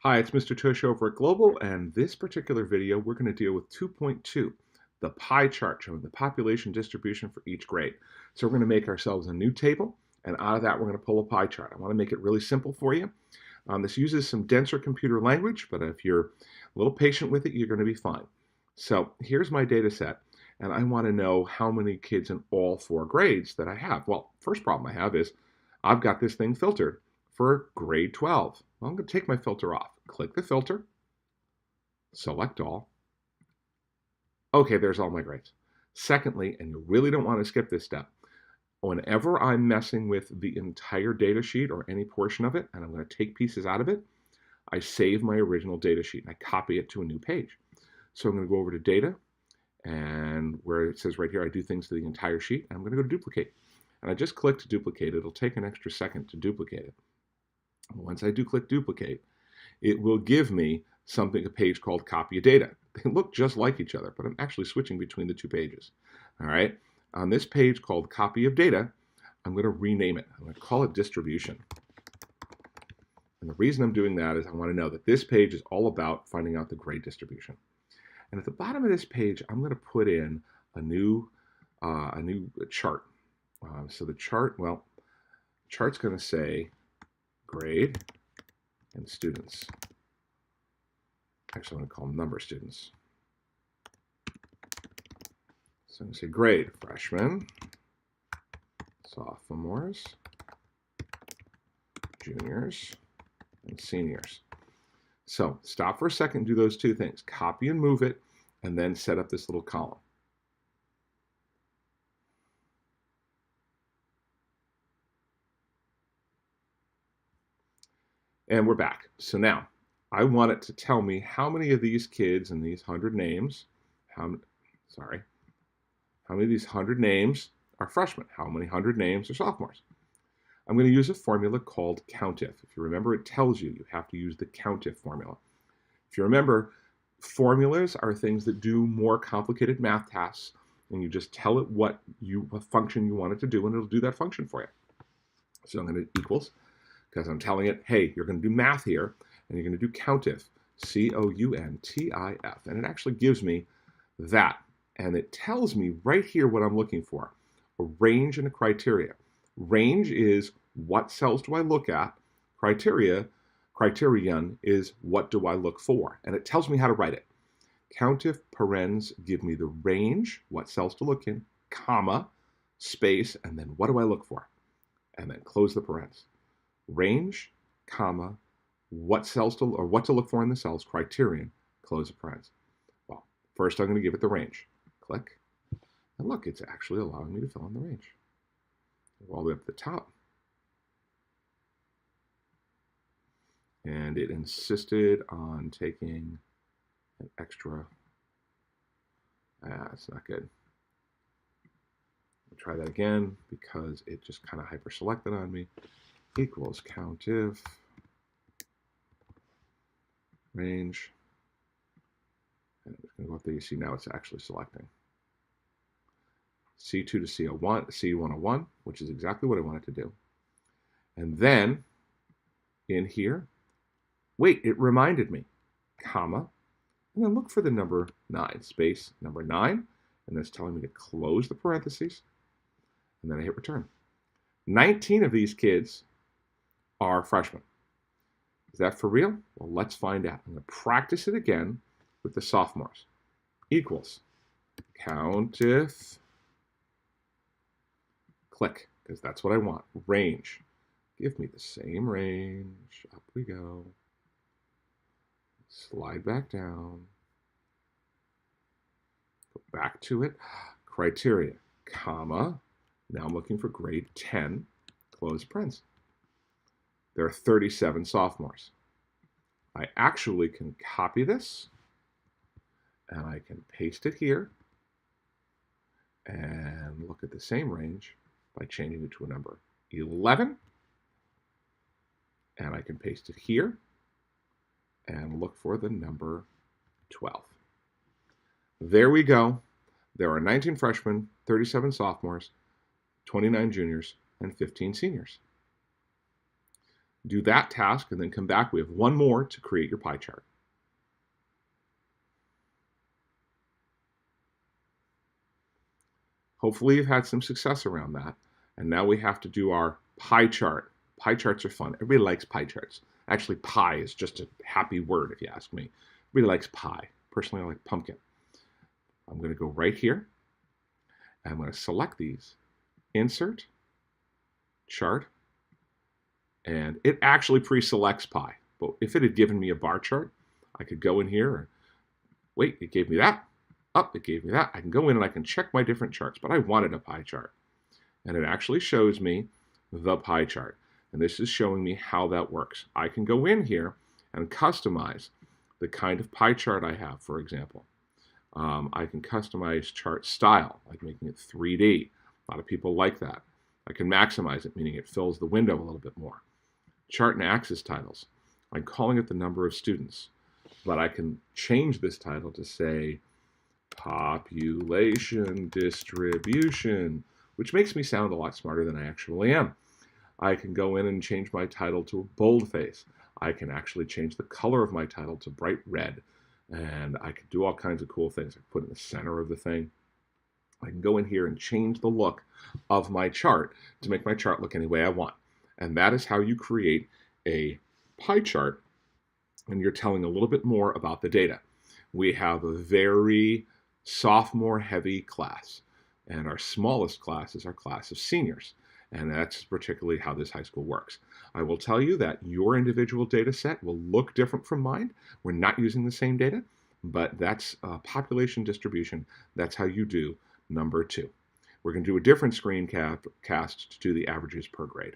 Hi, it's Mr. Tush over at Global, and this particular video we're going to deal with 2.2, the pie chart showing the population distribution for each grade. So we're going to make ourselves a new table, and out of that we're going to pull a pie chart. I want to make it really simple for you. This uses some denser computer language, but if you're a little patient with it, you're going to be fine. So here's my data set, and I want to know how many kids in all 4 grades that I have. Well, first problem I have is I've got this thing filtered for grade 12. Well, I'm going to take my filter off. Click the filter, select all. Okay, there's all my grades. Secondly, and you really don't want to skip this step, whenever I'm messing with the entire data sheet or any portion of it, and I'm going to take pieces out of it, I save my original data sheet and I copy it to a new page. So I'm going to go over to data, and where it says right here, I do things to the entire sheet, and I'm going to go to duplicate. And I just click to duplicate. It'll take an extra second to duplicate it. Once I do click duplicate, it will give me a page called copy of data. They look just like each other, but I'm actually switching between the 2 pages. All right. On this page called copy of data, I'm going to rename it. I'm going to call it distribution. And the reason I'm doing that is I want to know that this page is all about finding out the grade distribution. And at the bottom of this page, I'm going to put in a new chart. So the chart's going to say grade and students. Actually, I'm going to call them number of students. So I'm going to say grade, freshmen, sophomores, juniors, and seniors. So stop for a second, do those 2 things. Copy and move it, and then set up this little column. And we're back. So now, I want it to tell me how many of these kids in these 100 names, how many of these 100 names are freshmen? How many 100 names are sophomores? I'm going to use a formula called COUNTIF. If you remember, it tells you have to use the COUNTIF formula. If you remember, formulas are things that do more complicated math tasks, and you just tell it what function you want it to do, and it'll do that function for you. So I'm going to equals, because I'm telling it, hey, you're going to do math here, and you're going to do COUNTIF, COUNTIF, and it actually gives me that, and it tells me right here what I'm looking for, a range and a criteria. Range is what cells do I look at, criterion is what do I look for, and it tells me how to write it. COUNTIF parens give me the range, what cells to look in, comma, space, and then what do I look for, and then close the parens. Range, comma, what to look for in the cells, criterion, close the parens. Well, first I'm going to give it the range. Click, and look, it's actually allowing me to fill in the range. All the way up to the top. And it insisted on taking an extra. It's not good. I'll try that again because it just kind of hyper selected on me. Equals COUNTIF range. And I'm just going to go up there. You see now it's actually selecting. C2 to C101, which is exactly what I wanted to do. And then in here, wait, it reminded me, comma, and then look for the number 9, space number 9, and that's telling me to close the parentheses, and then I hit return. 19 of these kids are freshmen. Is that for real? Well, let's find out. I'm going to practice it again with the sophomores. Equals COUNTIF, click, because that's what I want. Range. Give me the same range. Up we go. Slide back down. Go back to it. Criteria, comma. Now I'm looking for grade 10. Close parens. There are 37 sophomores. I actually can copy this, and I can paste it here, and look at the same range by changing it to a number 11, and I can paste it here, and look for the number 12. There we go. There are 19 freshmen, 37 sophomores, 29 juniors, and 15 seniors. do that task and then come back. We have one more to create your pie chart. Hopefully you've had some success around that. And now we have to do our pie chart. Pie charts are fun. Everybody likes pie charts. Actually, pie is just a happy word if you ask me. Everybody likes pie. Personally, I like pumpkin. I'm going to go right here. And I'm going to select these. Insert, chart, and it actually pre-selects pie. But if it had given me a bar chart, I could go in here and wait, it gave me that. Up, it gave me that. I can go in and I can check my different charts, but I wanted a pie chart. And it actually shows me the pie chart. And this is showing me how that works. I can go in here and customize the kind of pie chart I have, for example. I can customize chart style, like making it 3D. A lot of people like that. I can maximize it, meaning it fills the window a little bit more. Chart and axis titles. I'm calling it the number of students, but I can change this title to say population distribution, which makes me sound a lot smarter than I actually am. I can go in and change my title to a boldface. I can actually change the color of my title to bright red, and I can do all kinds of cool things. I can put it in the center of the thing. I can go in here and change the look of my chart to make my chart look any way I want. And that is how you create a pie chart, and you're telling a little bit more about the data. We have a very sophomore-heavy class, and our smallest class is our class of seniors. And that's particularly how this high school works. I will tell you that your individual data set will look different from mine. We're not using the same data, but that's population distribution. That's how you do number 2. We're going to do a different screencast to do the averages per grade.